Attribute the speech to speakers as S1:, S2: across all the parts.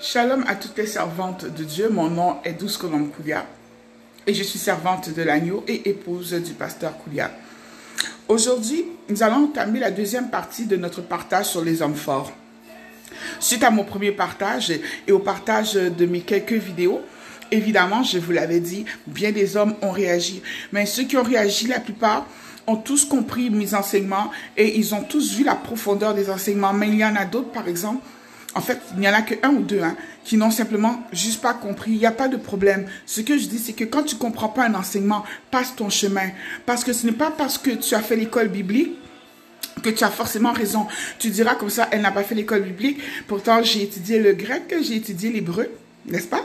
S1: Shalom à toutes les servantes de Dieu, mon nom est Douce Colombe Koulia et je suis servante de l'agneau et épouse du pasteur Koulia. Aujourd'hui, nous allons entamer la deuxième partie de notre partage sur les hommes forts. Suite à mon premier partage et au partage de mes quelques vidéos, évidemment, je vous l'avais dit, bien des hommes ont réagi. Mais ceux qui ont réagi, la plupart, ont tous compris mes enseignements et ils ont tous vu la profondeur des enseignements. Mais il y en a d'autres, par exemple, en fait, il n'y en a que un ou deux qui n'ont simplement juste pas compris. Il n'y a pas de problème. Ce que je dis, c'est que quand tu ne comprends pas un enseignement, passe ton chemin. Parce que ce n'est pas parce que tu as fait l'école biblique que tu as forcément raison. Tu diras comme ça, elle n'a pas fait l'école biblique. Pourtant, j'ai étudié le grec, j'ai étudié l'hébreu, n'est-ce pas?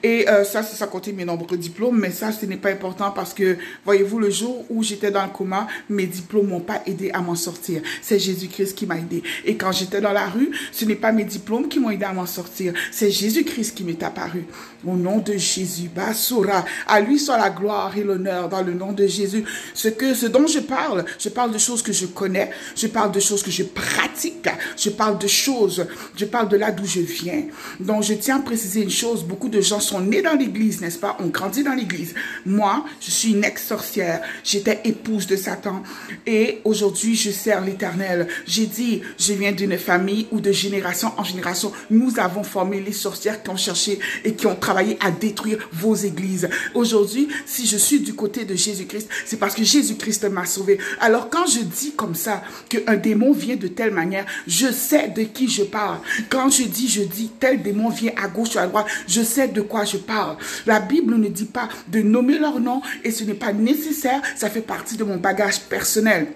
S1: Et ça, c'est sans compter mes nombreux diplômes, mais ça, ce n'est pas important parce que, voyez-vous, le jour où j'étais dans le coma, mes diplômes m'ont pas aidé à m'en sortir. C'est Jésus-Christ qui m'a aidé. Et quand j'étais dans la rue, ce n'est pas mes diplômes qui m'ont aidé à m'en sortir. C'est Jésus-Christ qui m'est apparu. Au nom de Jésus, Basura, à lui soit la gloire et l'honneur dans le nom de Jésus. Ce dont je parle de choses que je connais, je parle de choses que je pratique, je parle de là d'où je viens. Donc, je tiens à préciser une chose, beaucoup de gens sont nés dans l'église, n'est-ce pas? On grandit dans l'église. Moi, je suis une ex-sorcière. J'étais épouse de Satan. Et aujourd'hui, je sers l'Éternel. J'ai dit, je viens d'une famille où de génération en génération, nous avons formé les sorcières qui ont cherché et qui ont travaillé à détruire vos églises. Aujourd'hui, si je suis du côté de Jésus-Christ, c'est parce que Jésus-Christ m'a sauvé. Alors, quand je dis comme ça, qu'un démon vient de telle manière, je sais de qui je parle. Quand je dis, tel démon vient à gauche ou à droite, je sais de quoi je parle. La Bible ne dit pas de nommer leur nom et ce n'est pas nécessaire, ça fait partie de mon bagage personnel.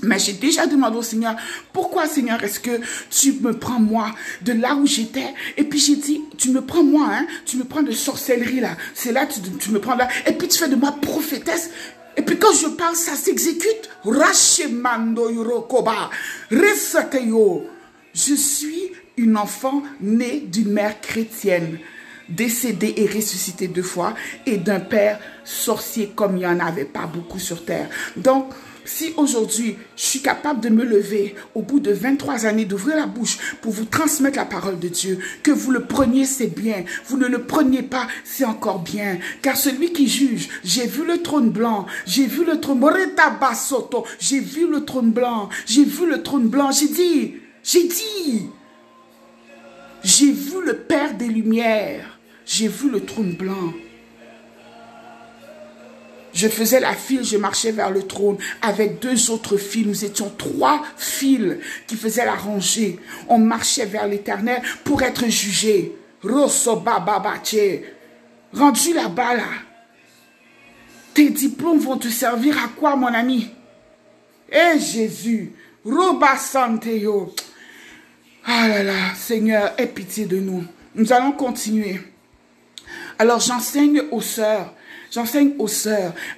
S1: Mais j'ai déjà demandé au Seigneur, pourquoi Seigneur, est-ce que tu me prends moi de là où j'étais? Et puis j'ai dit, tu me prends moi, hein? Tu me prends de sorcellerie là. C'est là, tu me prends là. Et puis tu fais de moi prophétesse. Et puis quand je parle, ça s'exécute. Rachemando Yorokoba. Resateyo. Je suis une enfant née d'une mère chrétienne, décédé et ressuscité 2 fois, et d'un père sorcier comme il n'y en avait pas beaucoup sur terre. Donc, si aujourd'hui, je suis capable de me lever au bout de 23 années, d'ouvrir la bouche pour vous transmettre la parole de Dieu, que vous le preniez, c'est bien. Vous ne le preniez pas, c'est encore bien. Car celui qui juge, j'ai vu le trône blanc, j'ai vu le trône j'ai vu le trône blanc, j'ai vu le trône blanc, j'ai dit, j'ai vu le Père des Lumières. J'ai vu le trône blanc. Je faisais la file, je marchais vers le trône avec 2 autres filles. Nous étions 3 filles qui faisaient la rangée. On marchait vers l'Éternel pour être jugés. Rendu là-bas, là, tes diplômes vont te servir à quoi, mon ami? Eh Jésus, Roba Santeyo. Ah là là, Seigneur, aie pitié de nous. Nous allons continuer. Alors, j'enseigne aux sœurs.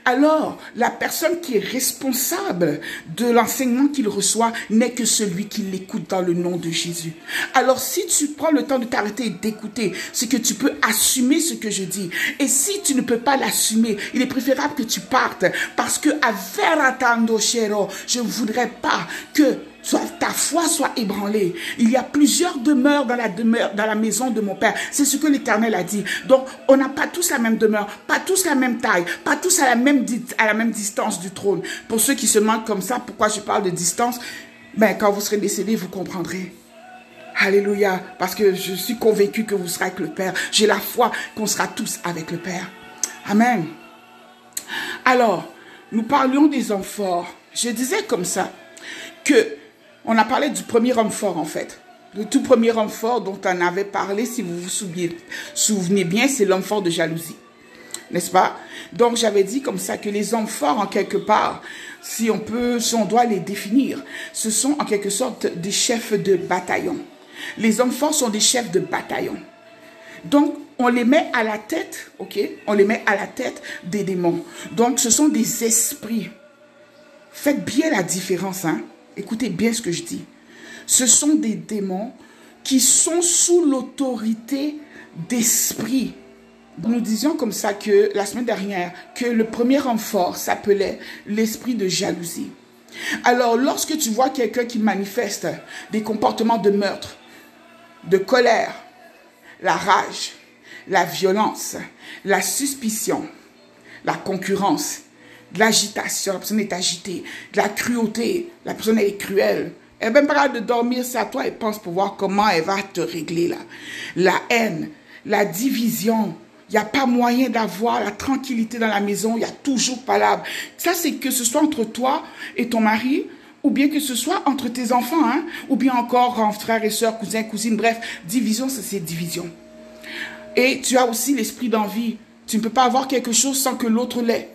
S1: Alors, la personne qui est responsable de l'enseignement qu'il reçoit n'est que celui qui l'écoute dans le nom de Jésus. Alors, si tu prends le temps de t'arrêter et d'écouter, c'est que tu peux assumer ce que je dis. Et si tu ne peux pas l'assumer, il est préférable que tu partes. Parce que, à Veratando Chero, je ne voudrais pas que ta foi soit ébranlée. Il y a plusieurs demeures dans la maison de mon Père. C'est ce que l'Éternel a dit. Donc, on n'a pas tous la même demeure, pas tous la même taille, pas tous à la même distance du trône. Pour ceux qui se demandent comme ça, pourquoi je parle de distance, ben, quand vous serez décédés, vous comprendrez. Alléluia. Parce que je suis convaincu que vous serez avec le Père. J'ai la foi qu'on sera tous avec le Père. Amen. Alors, nous parlions des hommes forts. Je disais comme ça que on a parlé du premier homme fort, en fait. Le tout premier homme fort dont on avait parlé, si vous vous souvenez bien, c'est l'homme fort de jalousie. N'est-ce pas? Donc, j'avais dit comme ça que les hommes forts, en quelque part, si on doit les définir, ce sont en quelque sorte des chefs de bataillon. Les hommes forts sont des chefs de bataillon. Donc, on les met à la tête, ok? On les met à la tête des démons. Donc, ce sont des esprits. Faites bien la différence, hein? Écoutez bien ce que je dis. Ce sont des démons qui sont sous l'autorité d'esprits. Nous disions comme ça que la semaine dernière, que le premier homme fort s'appelait l'esprit de jalousie. Alors, lorsque tu vois quelqu'un qui manifeste des comportements de meurtre, de colère, la rage, la violence, la suspicion, la concurrence, de l'agitation, la personne est agitée, de la cruauté, la personne elle est cruelle. Elle n'est même pas capable de dormir, c'est à toi, elle pense pour voir comment elle va te régler là. La haine, la division, il n'y a pas moyen d'avoir la tranquillité dans la maison, il y a toujours palabre. Ça, c'est que ce soit entre toi et ton mari, ou bien que ce soit entre tes enfants, hein, ou bien encore entre frères et sœurs, cousins, cousines, bref, division, c'est division. Et tu as aussi l'esprit d'envie. Tu ne peux pas avoir quelque chose sans que l'autre l'ait.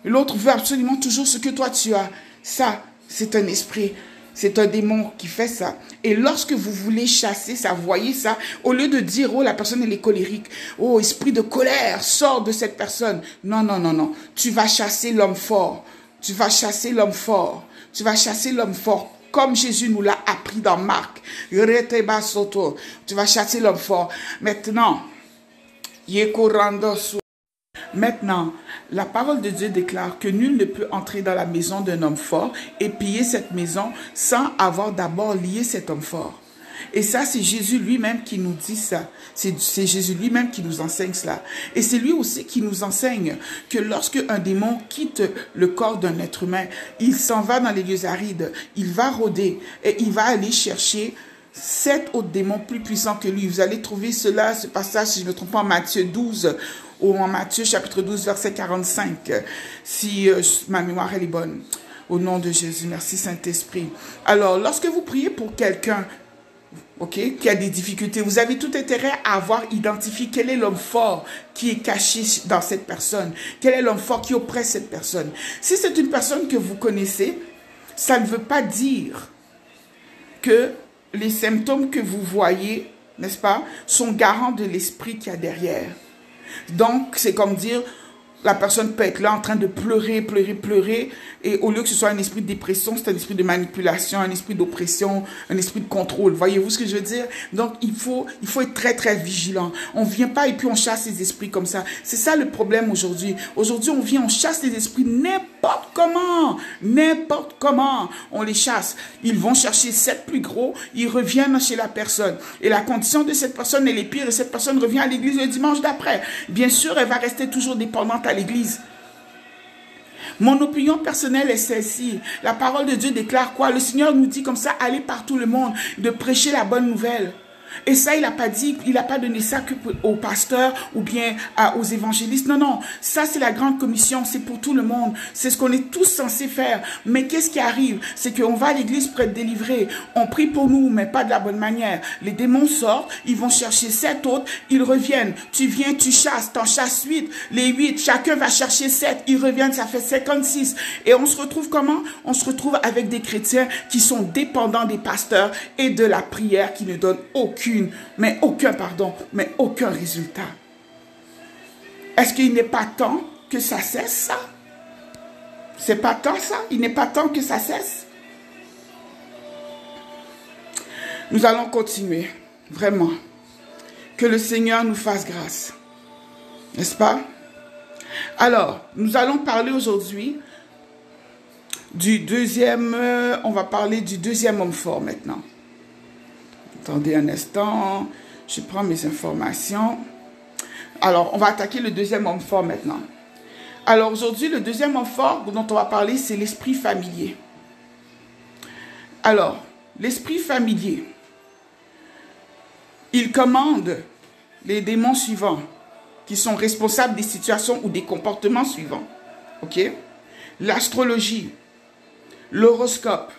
S1: L'autre veut absolument toujours ce que toi tu as. Ça, c'est un esprit. C'est un démon qui fait ça. Et lorsque vous voulez chasser ça, voyez ça, au lieu de dire, oh, la personne, elle est colérique. Oh, esprit de colère, sors de cette personne. Non, non, non, non. Tu vas chasser l'homme fort. Tu vas chasser l'homme fort. Tu vas chasser l'homme fort. Comme Jésus nous l'a appris dans Marc. Tu vas chasser l'homme fort. Maintenant, la parole de Dieu déclare que nul ne peut entrer dans la maison d'un homme fort et piller cette maison sans avoir d'abord lié cet homme fort. Et ça, c'est Jésus lui-même qui nous dit ça. C'est Jésus lui-même qui nous enseigne cela. Et c'est lui aussi qui nous enseigne que lorsque un démon quitte le corps d'un être humain, il s'en va dans les lieux arides, il va rôder et il va aller chercher 7 autres démons plus puissants que lui. Vous allez trouver cela, ce passage, si je ne me trompe pas, en Matthieu 12 ou en Matthieu chapitre 12, verset 45, si ma mémoire elle est bonne. Au nom de Jésus, merci Saint-Esprit. Alors, lorsque vous priez pour quelqu'un, qui a des difficultés, vous avez tout intérêt à avoir identifié quel est l'homme fort qui est caché dans cette personne, quel est l'homme fort qui oppresse cette personne. Si c'est une personne que vous connaissez, ça ne veut pas dire que les symptômes que vous voyez, n'est-ce pas, sont garants de l'esprit qu'il y a derrière. Donc, c'est comme dire, la personne peut être là en train de pleurer, pleurer, pleurer, et au lieu que ce soit un esprit de dépression, c'est un esprit de manipulation, un esprit d'oppression, un esprit de contrôle. Voyez-vous ce que je veux dire? Donc, il faut être très, très vigilant. On ne vient pas et puis on chasse les esprits comme ça. C'est ça le problème aujourd'hui. Aujourd'hui, on vient, on chasse les esprits n'importe comment, on les chasse. Ils vont chercher 7 plus gros, ils reviennent chez la personne. Et la condition de cette personne, elle est pire, et cette personne revient à l'église le dimanche d'après. Bien sûr, elle va rester toujours dépendante à l'église. Mon opinion personnelle est celle-ci. La parole de Dieu déclare quoi? Le Seigneur nous dit comme ça, allez par tout le monde, de prêcher la bonne nouvelle. Et ça, il n'a pas dit, il n'a pas donné ça que aux pasteurs ou bien aux évangélistes. Non, non, ça c'est la grande commission, c'est pour tout le monde. C'est ce qu'on est tous censés faire. Mais qu'est-ce qui arrive? C'est qu'on va à l'église pour être délivré. On prie pour nous, mais pas de la bonne manière. Les démons sortent, ils vont chercher 7 autres, ils reviennent. Tu viens, tu chasses, t'en chasses 8. Les 8, chacun va chercher 7, ils reviennent, ça fait 56. Et on se retrouve comment? On se retrouve avec des chrétiens qui sont dépendants des pasteurs et de la prière qui ne donne aucun résultat. Est-ce qu'il n'est pas temps que ça cesse, ça? C'est pas temps, ça? Il n'est pas temps que ça cesse? Nous allons continuer, vraiment. Que le Seigneur nous fasse grâce. N'est-ce pas? Alors, nous allons parler aujourd'hui du deuxième, on va parler du deuxième homme fort maintenant. Attendez un instant, je prends mes informations. Alors, on va attaquer le deuxième homme fort maintenant. Alors, aujourd'hui, le deuxième homme fort dont on va parler, c'est l'esprit familier. Alors, l'esprit familier, il commande les démons suivants qui sont responsables des situations ou des comportements suivants. OK? L'astrologie, l'horoscope,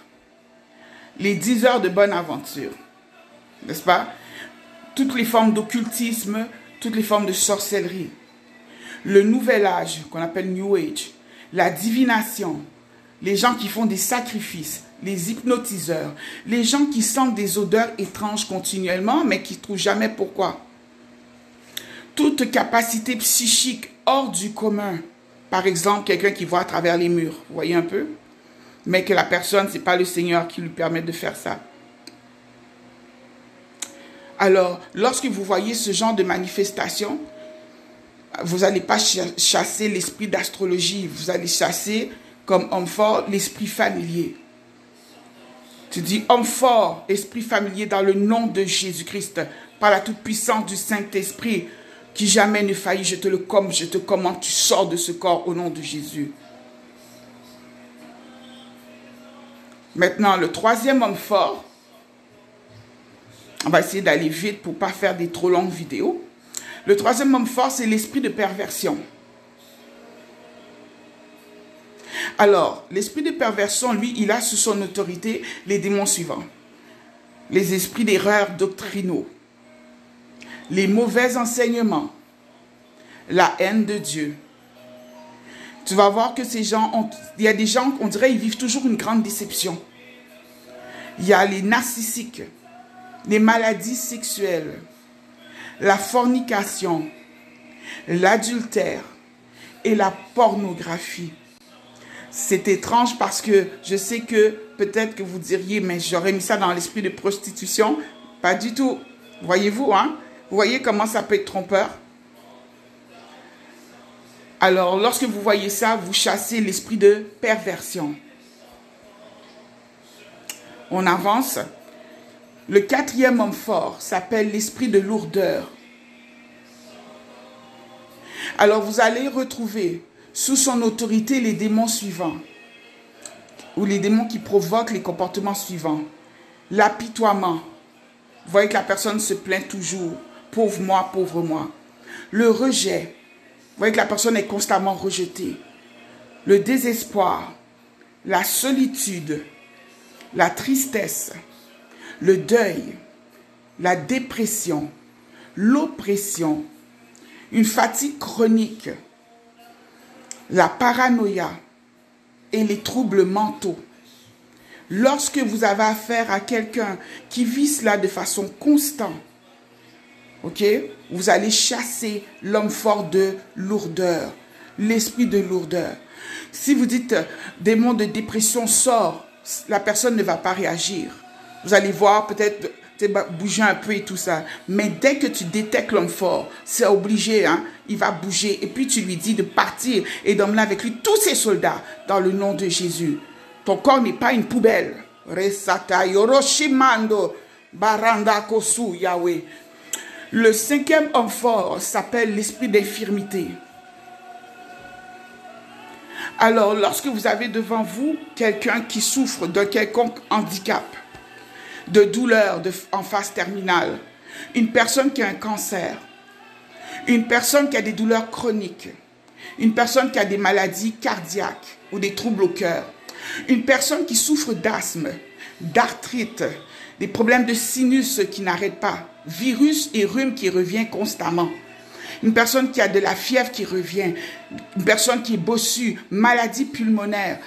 S1: les 10 heures de bonne aventure. N'est-ce pas? Toutes les formes d'occultisme, toutes les formes de sorcellerie. Le nouvel âge, qu'on appelle New Age. La divination. Les gens qui font des sacrifices. Les hypnotiseurs. Les gens qui sentent des odeurs étranges continuellement, mais qui ne trouvent jamais pourquoi. Toute capacité psychique hors du commun. Par exemple, quelqu'un qui voit à travers les murs. Vous voyez un peu? Mais que la personne, ce n'est pas le Seigneur qui lui permet de faire ça. Alors, lorsque vous voyez ce genre de manifestation, vous n'allez pas chasser l'esprit d'astrologie. Vous allez chasser, comme homme fort, l'esprit familier. Tu dis, homme fort, esprit familier, dans le nom de Jésus-Christ, par la toute-puissance du Saint-Esprit, qui jamais ne faillit, je te commande, tu sors de ce corps au nom de Jésus. Maintenant, le troisième homme fort, on va essayer d'aller vite pour ne pas faire des trop longues vidéos. Le troisième homme fort, c'est l'esprit de perversion. Alors, l'esprit de perversion, lui, il a sous son autorité les démons suivants. Les esprits d'erreur doctrinaux, les mauvais enseignements, la haine de Dieu. Tu vas voir que ces gens, il y a des gens, on dirait, ils vivent toujours une grande déception. Il y a les narcissiques, les maladies sexuelles, la fornication, l'adultère et la pornographie. C'est étrange parce que je sais que peut-être que vous diriez, mais j'aurais mis ça dans l'esprit de prostitution. Pas du tout. Voyez-vous, hein? Vous voyez comment ça peut être trompeur? Alors, lorsque vous voyez ça, vous chassez l'esprit de perversion. On avance. Le quatrième homme fort s'appelle l'esprit de lourdeur. Alors, vous allez retrouver sous son autorité les démons suivants, ou les démons qui provoquent les comportements suivants. L'apitoiement. Vous voyez que la personne se plaint toujours. Pauvre moi, pauvre moi. Le rejet. Vous voyez que la personne est constamment rejetée. Le désespoir. La solitude. La tristesse. Le deuil. La dépression. L'oppression. Une fatigue chronique. La paranoïa et les troubles mentaux. Lorsque vous avez affaire à quelqu'un qui vit cela de façon constante, ok, vous allez chasser l'homme fort de lourdeur, l'esprit de lourdeur. Si vous dites démon de dépression sort, la personne ne va pas réagir. Vous allez voir peut-être bouger un peu et tout ça. Mais dès que tu détectes l'homme fort, c'est obligé, hein, il va bouger. Et puis tu lui dis de partir et d'emmener avec lui tous ses soldats dans le nom de Jésus. Ton corps n'est pas une poubelle. Resata Yoroshimando Baranda Kosu Yahweh. Le cinquième homme fort s'appelle l'esprit d'infirmité. Alors, lorsque vous avez devant vous quelqu'un qui souffre d'un quelconque handicap, de douleur en phase terminale, une personne qui a un cancer, une personne qui a des douleurs chroniques, une personne qui a des maladies cardiaques ou des troubles au cœur, une personne qui souffre d'asthme, d'arthrite, des problèmes de sinus qui n'arrêtent pas, virus et rhume qui revient constamment, une personne qui a de la fièvre qui revient, une personne qui est bossue, maladie pulmonaire,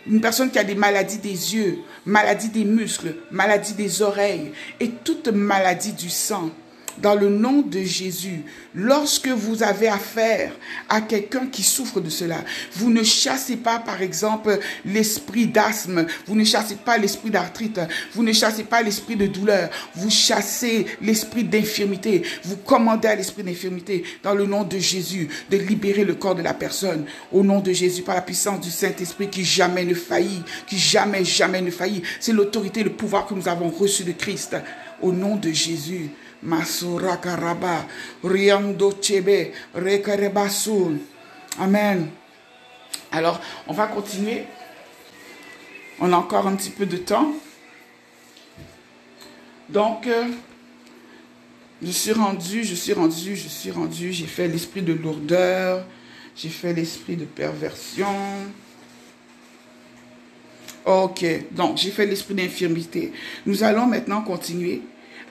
S1: une personne qui a des maladies des yeux, maladie des muscles, maladie des oreilles et toute maladie du sang. Dans le nom de Jésus, lorsque vous avez affaire à quelqu'un qui souffre de cela, vous ne chassez pas, par exemple, l'esprit d'asthme, vous ne chassez pas l'esprit d'arthrite, vous ne chassez pas l'esprit de douleur, vous chassez l'esprit d'infirmité, vous commandez à l'esprit d'infirmité, dans le nom de Jésus, de libérer le corps de la personne, au nom de Jésus, par la puissance du Saint-Esprit qui jamais ne faillit, qui jamais ne faillit. C'est l'autorité, le pouvoir que nous avons reçu de Christ, au nom de Jésus. Masura karaba, riando chebe, rekarebasun. Amen. Alors, on va continuer. On a encore un petit peu de temps. Donc, je suis rendu. J'ai fait l'esprit de lourdeur. J'ai fait l'esprit de perversion. Ok, donc j'ai fait l'esprit d'infirmité. Nous allons maintenant continuer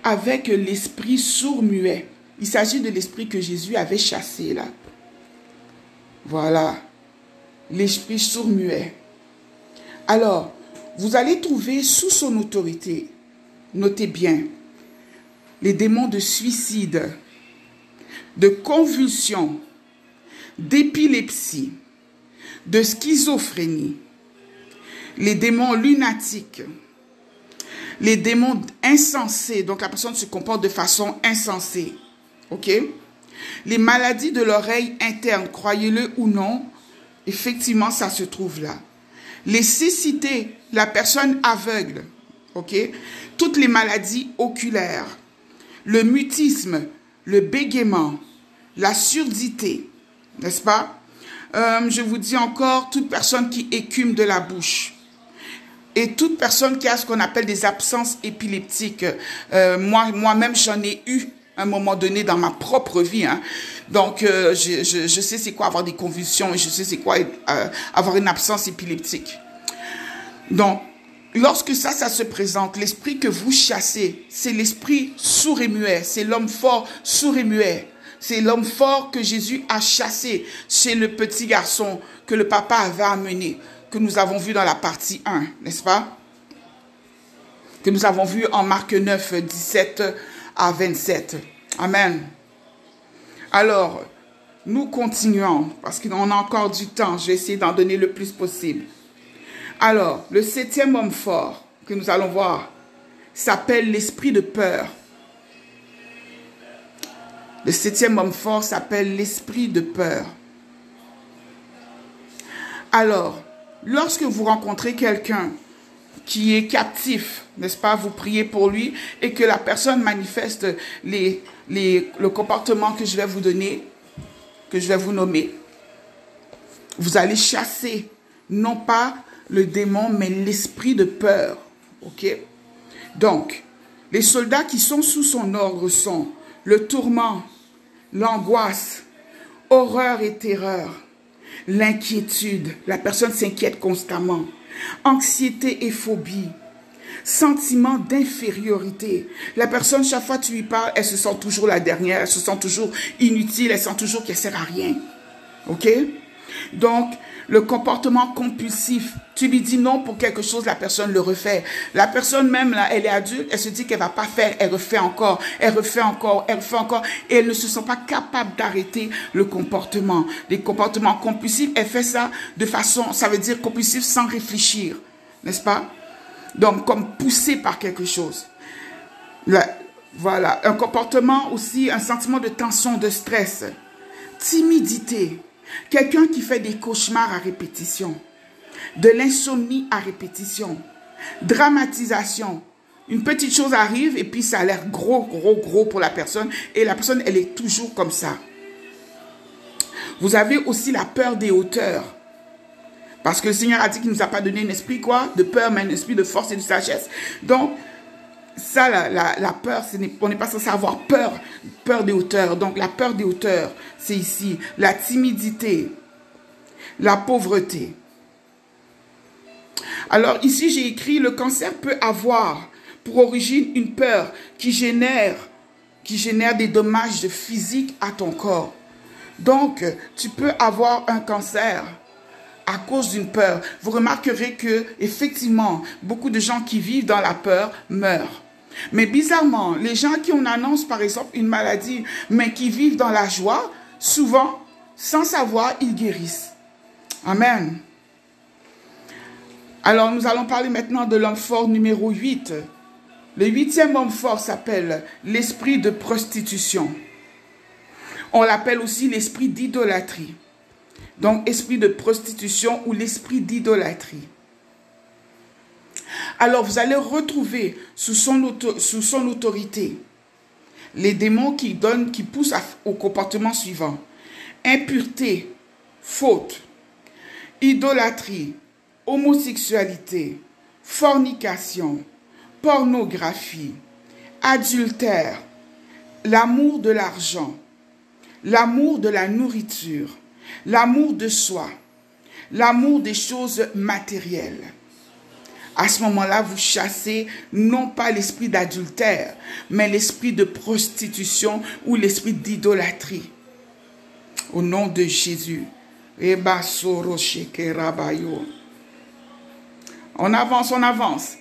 S1: avec l'esprit sourd-muet. Il s'agit de l'esprit que Jésus avait chassé là. Voilà. L'esprit sourd-muet. Alors, vous allez trouver sous son autorité, notez bien, les démons de suicide, de convulsion, d'épilepsie, de schizophrénie, les démons lunatiques, les démons insensés, donc la personne se comporte de façon insensée, ok? Les maladies de l'oreille interne, croyez-le ou non, effectivement, ça se trouve là. Les cécités, la personne aveugle, ok? Toutes les maladies oculaires, le mutisme, le bégaiement, la surdité, n'est-ce pas? Je vous dis encore, toute personne qui écume de la bouche et toute personne qui a ce qu'on appelle des absences épileptiques. Moi-même, j'en ai eu à un moment donné dans ma propre vie. Hein. Donc, je sais c'est quoi avoir des convulsions et je sais c'est quoi avoir une absence épileptique. Donc, lorsque ça se présente, l'esprit que vous chassez, c'est l'esprit sourd et muet, c'est l'homme fort sourd et muet. C'est l'homme fort que Jésus a chassé chez le petit garçon que le papa avait amené, que nous avons vu dans la partie 1, n'est-ce pas? Que nous avons vu en Marc 9, 17 à 27. Amen. Alors, nous continuons, parce qu'on a encore du temps, je vais essayer d'en donner le plus possible. Alors, le 7e homme fort que nous allons voir s'appelle l'esprit de peur. Le 7e homme fort s'appelle l'esprit de peur. Alors, lorsque vous rencontrez quelqu'un qui est captif, n'est-ce pas, vous priez pour lui et que la personne manifeste le comportement que je vais vous donner, que je vais vous nommer, vous allez chasser non pas le démon, mais l'esprit de peur. Ok? Donc, les soldats qui sont sous son ordre sont le tourment, l'angoisse, horreur et terreur, l'inquiétude, la personne s'inquiète constamment, anxiété et phobie, sentiment d'infériorité. La personne, chaque fois que tu lui parles, elle se sent toujours la dernière, elle se sent toujours inutile, elle sent toujours qu'elle ne sert à rien. Ok? Donc, le comportement compulsif, tu lui dis non pour quelque chose, la personne le refait. La personne même, là, elle est adulte, elle se dit qu'elle ne va pas faire, elle refait encore, elle refait encore, elle refait encore, et elle ne se sent pas capable d'arrêter le comportement. Les comportements compulsifs, elle fait ça de façon, ça veut dire compulsif sans réfléchir, n'est-ce pas? Donc, comme poussé par quelque chose. Voilà, un comportement aussi, un sentiment de tension, de stress, timidité. Quelqu'un qui fait des cauchemars à répétition, de l'insomnie à répétition, dramatisation. Une petite chose arrive et puis ça a l'air gros pour la personne et la personne, elle est toujours comme ça. Vous avez aussi la peur des hauteurs. Parce que le Seigneur a dit qu'il ne nous a pas donné un esprit quoi? De peur, mais un esprit de force et de sagesse. Donc, ça, la peur, on n'est pas censé avoir peur des hauteurs. Donc, la peur des hauteurs, c'est ici. La timidité, la pauvreté. Alors, ici, j'ai écrit, le cancer peut avoir pour origine une peur qui génère des dommages physiques à ton corps. Donc, tu peux avoir un cancer à cause d'une peur. Vous remarquerez que, effectivement, beaucoup de gens qui vivent dans la peur meurent. Mais bizarrement, les gens qui on annonce par exemple une maladie, mais qui vivent dans la joie, souvent, sans savoir, ils guérissent. Amen. Alors, nous allons parler maintenant de l'homme fort numéro 8. Le 8e homme fort s'appelle l'esprit de prostitution. On l'appelle aussi l'esprit d'idolâtrie. Donc, esprit de prostitution ou l'esprit d'idolâtrie. Alors, vous allez retrouver sous son autorité les démons qui poussent au comportement suivant. Impureté, faute, idolâtrie, homosexualité, fornication, pornographie, adultère, l'amour de l'argent, l'amour de la nourriture, l'amour de soi, l'amour des choses matérielles. À ce moment-là, vous chassez non pas l'esprit d'adultère, mais l'esprit de prostitution ou l'esprit d'idolâtrie. Au nom de Jésus. On avance, on avance.